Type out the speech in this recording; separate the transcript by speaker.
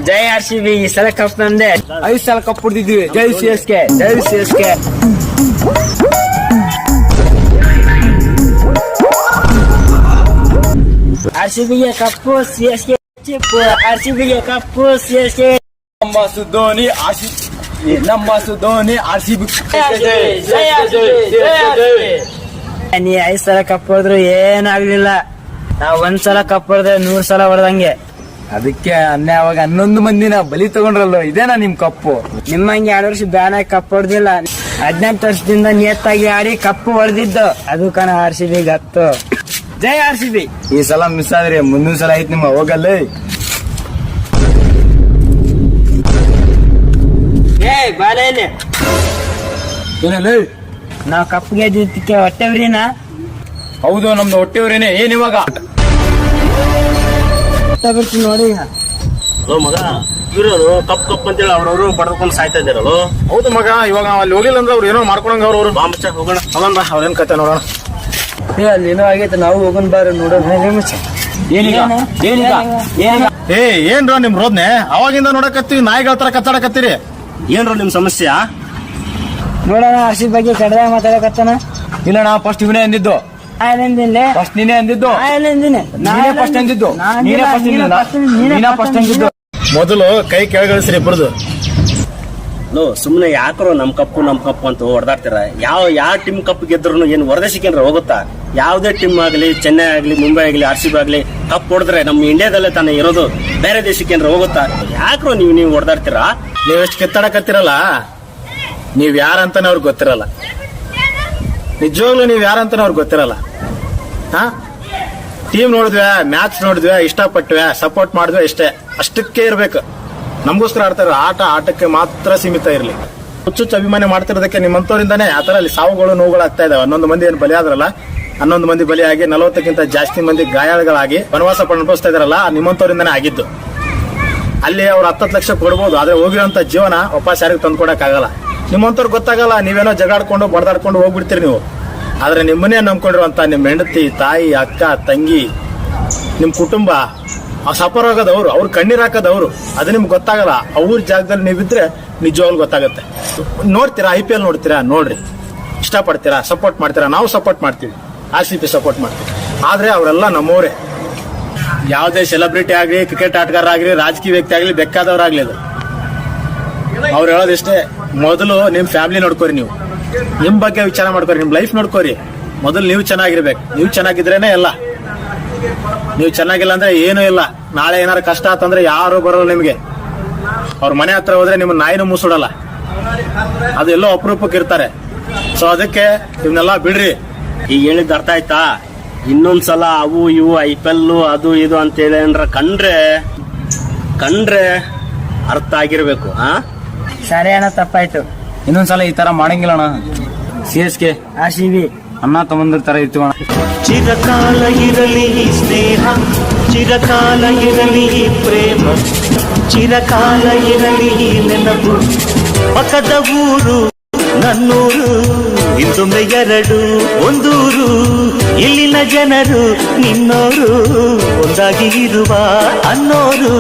Speaker 1: ಜೈ RCB ಈ ಸಲ cup ನಮ್ದೆ 5 ಸಲ ಕಪ್ ಹೊಡೆದಿದ್ವಿ ಜೈ CSK ಜೈ CSK RCB ಗೆ ಕಪ್ಪು CSK ಚಿಪ್ RCB ಗೆ ಕಪ್ಪು CSK
Speaker 2: ನಮ್ಮ ಸುಧೋನಿ RCB
Speaker 1: ನೀ 5 ಸಲ ಕಪ್ ಹೊಡೆದ್ರು ಏನಾಗ್ಲಿಲ್ಲ ನಾವ್ 1 ಸಲ ಕಪ್ ಹೊಡೆದ್ರೆ 100 ಸಲ ಹೊಡೆದಂಗೆ
Speaker 2: ಅದಕ್ಕೆ ಅವಾಗ 11 ಮಂದಿನ ಬಲಿ ತಗೊಂಡ್ರಲ್ಲ ಇದೇನಾ ನಿಮ್ ಕಪ್ಪು
Speaker 1: ನಿಮ್ಮಂಗೆ 2 ವರ್ಷ ಬ್ಯಾನ್ ಆಗಿ ಕಪ್ ಹೊಡೆದಿಲ್ಲ 18 ವರ್ಷದಿಂದ ನಿಯತ್ತಾಗಿ ಆಡಿ ಕಪ್ಪು ಹೊಡೆದಿದ್ದು ಅದು ಕಣ RCB ಗತ್ತು ಜೈ RCB
Speaker 2: ಈ ಸಲ ಮಿಸ್ ಆದ್ರಿ ಮುಂದಿನ ಸಲ ಐತ್ ನಿಮ್ಮ ಹೋಗಲ್ಲ
Speaker 1: ಬಾಲೇಲಿ
Speaker 2: ಏನಲ್ಲಿ
Speaker 1: ನಾವ್ ಕಪ್ ಗೆದ್ದಿದ್ದಕ್ಕೆ ಹೊಟ್ಟೆವ್ರಿನಾ
Speaker 2: ಹೌದು ನಮ್ದು ಹೊಟ್ಟೆವ್ರೇನೆ ಏನ್ ಇವಾಗ
Speaker 1: ಬಿಡ್ತೀನಿ ನೋಡಿ
Speaker 3: ಮಗ ಇವ್ರವರು ಕಪ್ ಅಂತೇಳಿ ಅವ್ರವ್ರು ಬಡ್ಕೊಂಡು ಸಾಯ್ತಾ ಇದ್ದಾರಲ್ಲ.
Speaker 2: ಹೌದು ಮಗ ಇವಾಗ ನಾವ್ ಅಲ್ಲಿ ಹೋಗಿಲ್ಲ ಅಂದ್ರೆ ಅವ್ರು ಏನೋ ಮಾಡ್ಕೊಳಂಗ ಅವ್ರು
Speaker 3: ಬಾಂಬ್ ಹೋಗೋಣ
Speaker 2: ಹೋಗೋಣ ಅವ್ರೇನ್ ಕತೆ ನೋಡೋಣ
Speaker 1: ಅಲ್ಲಿ ಏನೋ ಆಗೈತೆ ನಾವು ಹೋಗೋಣ ಬಾರ ನೋಡೋಣ
Speaker 2: ಏನೀಗ ಏನ್ರ ನಿಮ್ ರೋದ್ನೆ ಅವಾಗಿಂದ ನೋಡಕತ್ತೀವಿ ನಾಯಿಗಳ ತರ ಕಚ್ಚಾಡಕತ್ತೀರಿ
Speaker 3: ಏನ್ರ ನಿಮ್ ಸಮಸ್ಯೆ
Speaker 1: ನೋಡೋಣ RCB ಬಗ್ಗೆ ಕಡ್ದಾಗ ಮಾತಾಡಕತ್ತಾನ
Speaker 2: ಇಲ್ಲ ನಾ ಫಸ್ಟ್ ಇವನೇ ಅಂದಿದ್ದು ಫಸ್ಟ್ ನೀನೇ ಅಂದಿದ್ದು ನೀನೇ ಫಸ್ಟ್ ಅಂದಿದ್ದು ನೀನೇ ಫಸ್ಟ್ ಅಂದಿದ್ದು ಮೊದಲು ಕೈ ಕೆಳಗಿಳಿಸ್ರಿ ಇಬ್ಬರದು
Speaker 3: ಸುಮ್ನೆ ಯಾಕ್ರೋ ನಮ್ ಕಪ್ಪು ಅಂತ ಹೊಡೆದಾಡ್ತೀರ ಯಾವ ಟೀಮ್ ಕಪ್ ಗೆದ್ರು ಏನ್ ಹೊರದೇಶಕ್ಕೇನ್ರ ಹೋಗುತ್ತಾ ಯಾವ್ದೇ ಟೀಮ್ ಆಗ್ಲಿ ಚೆನ್ನೈ ಆಗ್ಲಿ ಮುಂಬೈ ಆಗ್ಲಿ RCB ಆಗ್ಲಿ ಕಪ್ ಹೊಡೆದ್ರೆ ನಮ್ ಇಂಡಿಯಾದಲ್ಲೇ ತಾನೇ ಇರೋದು ಬೇರೆ ದೇಶಕ್ಕೇನ್ರ ಹೋಗುತ್ತಾ ಯಾಕ್ರೋ ನೀವು ಹೊಡೆದಾಡ್ತೀರಾ
Speaker 2: ನೀವ್ ಎಷ್ಟು ಕೆತ್ತಾಡಕತ್ತಿರಲ್ಲ ನೀವ್ ಯಾರಂತಾನೆ ಅವ್ರಿಗೆ ಗೊತ್ತಿರಲ್ಲ ನಿಜವಾಗ್ಲೂ ನೀವ್ ಯಾರಂತಾನೆ ಅವ್ರಿಗೆ ಗೊತ್ತಿರಲ್ಲ ಹಾ ಟೀಮ್ ನೋಡಿದ್ವಿ ಮ್ಯಾಚ್ ನೋಡಿದ್ವಿ ಇಷ್ಟಪಟ್ವಿ ಸಪೋರ್ಟ್ ಮಾಡಿದ್ವಿ ಇಷ್ಟೇ ಅಷ್ಟಕ್ಕೆ ಇರ್ಬೇಕು ನಮಗೋಸ್ಕರ ಆಡ್ತಾರ ಆಟಕ್ಕೆ ಮಾತ್ರ ಸೀಮಿತ ಇರ್ಲಿ ಹುಚ್ಚುಚ್ಚು ಅಭಿಮಾನಿ ಮಾಡ್ತಿರೋದಕ್ಕೆ ನಿಮ್ಮಂತವರಿಂದಾನೇ ಆತರ ಅಲ್ಲಿ ಸಾವುಗಳು ನೋವುಗಳು ಆಗ್ತಾ ಇದಾವೆ 11 ಮಂದಿ ಏನು ಬಲಿ ಆದ್ರಲ್ಲ 11 ಮಂದಿ ಬಲಿಯಾಗಿ 40ಕ್ಕಿಂತ ಜಾಸ್ತಿ ಮಂದಿ ಗಾಯಾಳುಗಳಾಗಿ ವನವಾಸ ಅನುಭವಿಸ್ತಾ ಇದಾರಲ್ಲ ನಿಮ್ಮಂತವರಿಂದಾನೇ ಆಗಿದ್ದು ಅಲ್ಲಿ ಅವ್ರು 10 ಲಕ್ಷ ಕೊಡ್ಬೋದು ಆದ್ರೆ ಹೋಗಿರೋಂತ ಜೀವನ ವಾಪಸ್ ಯಾರಿಗೂ ತಂದ್ಕೊಡಕ್ ಆಗಲ್ಲ ನಿಮ್ಮಂತವ್ರು ಗೊತ್ತಾಗಲ್ಲ ನೀವೇನೋ ಜಗಾಡ್ಕೊಂಡು ಬಡದಾಡ್ಕೊಂಡು ಹೋಗ್ಬಿಡ್ತೀರಿ ನೀವು ಆದ್ರೆ ನಿಮ್ಮನ್ನೇ ನಂಬ್ಕೊಂಡಿರುವಂತ ನಿಮ್ ಹೆಂಡತಿ ತಾಯಿ ಅಕ್ಕ ತಂಗಿ ನಿಮ್ ಕುಟುಂಬ ಸಫರ್ ಆಗೋದವ್ರು ಅವ್ರು ಕಣ್ಣೀರ್ ಹಾಕೋದವ್ರು ಅದು ನಿಮ್ಗೆ ಗೊತ್ತಾಗಲ್ಲ ಅವ್ರ ಜಾಗದಲ್ಲಿ ನೀವಿದ್ರೆ ನಿಜವಾಗ್ಲೂ ಗೊತ್ತಾಗತ್ತೆ ನೋಡ್ತೀರಾ IPL ನೋಡ್ತೀರಾ ನೋಡ್ರಿ ಇಷ್ಟಪಡ್ತೀರಾ ಸಪೋರ್ಟ್ ಮಾಡ್ತೀರಾ ನಾವು ಸಪೋರ್ಟ್ ಮಾಡ್ತೀವಿ RCB ಸಪೋರ್ಟ್ ಮಾಡ್ತೀವಿ ಆದ್ರೆ ಅವರೆಲ್ಲ ನಮ್ಮವರೇ ಯಾವುದೇ ಸೆಲೆಬ್ರಿಟಿ ಆಗ್ಲಿ ಕ್ರಿಕೆಟ್ ಆಟಗಾರ ಆಗ್ಲಿ ರಾಜಕೀಯ ವ್ಯಕ್ತಿ ಆಗ್ಲಿ ಬೇಕಾದವ್ರಾಗ್ಲಿ ಅದು ಅವ್ರು ಹೇಳೋದಿಷ್ಟೇ ಮೊದಲು ನಿಮ್ ಫ್ಯಾಮಿಲಿ ನೋಡ್ಕೋರಿ ನೀವು ನಿಮ್ ಬಗ್ಗೆ ವಿಚಾರ ಮಾಡ್ಕೋರಿ ನಿಮ್ ಲೈಫ್ ನೋಡ್ಕೋರಿ ಮೊದಲು ನೀವು ಚೆನ್ನಾಗಿರ್ಬೇಕು ನೀವು ಚೆನ್ನಾಗಿದ್ರೇನೆ ಎಲ್ಲ ನೀವು ಚೆನ್ನಾಗಿಲ್ಲ ಅಂದ್ರೆ ಏನೂ ಇಲ್ಲ ನಾಳೆ ಏನಾರು ಕಷ್ಟ ಆತಂದ್ರೆ ಯಾರು ಬರೋಲ್ಲ ನಿಮ್ಗೆ ಅವ್ರ ಮನೆ ಹತ್ರ ಹೋದ್ರೆ ನಿಮ್ಮ ನಾಯಿನೂ ಮುಸುಡಲ್ಲ ಅದು ಎಲ್ಲೋ ಅಪರೂಪಕ್ಕೆ ಇರ್ತಾರೆ ಸೊ ಅದಕ್ಕೆ ಇವನ್ನೆಲ್ಲ ಬಿಡ್ರಿ
Speaker 3: ಈಗ ಹೇಳಿದ್ ಅರ್ಥ ಆಯ್ತಾ ಇನ್ನೊಂದ್ಸಲ ಅವು ಇವು IPL ಅದು ಇದು ಅಂತ ಹೇಳಿ ಕಂಡ್ರೆ ಅರ್ಥ ಆಗಿರ್ಬೇಕು
Speaker 1: ಸರಿ ಅಣ್ಣ ತಪ್ಪಾಯ್ತು
Speaker 2: ಇನ್ನೊಂದ್ಸಲ ಈ ತರ ಮಾಡಂಗಿಲ್ಲ ಅಣ್ಣ CSK
Speaker 1: RCB
Speaker 2: ಅಣ್ಣ ತಮ್ಮಂದ್ರ ತರ ಇರ್ತೀವ
Speaker 4: ಚಿರಕಾಲ ಇರಲಿ ಸ್ನೇಹ ಚಿರಕಾಲ ಇರಲಿ ಪ್ರೇಮ ಚಿರಕಾಲ ಇರಲಿ ನೆನಪು ಪಕ್ಕದ ಊರು ನನ್ನೂರು ಇಂದೊಮ್ಮೆ 2 ಒಂದೂರು ಇಲ್ಲಿನ ಜನರು ನಿನ್ನೋರು ಒಂದಾಗಿ ಇರುವ ಅನ್ನೋರು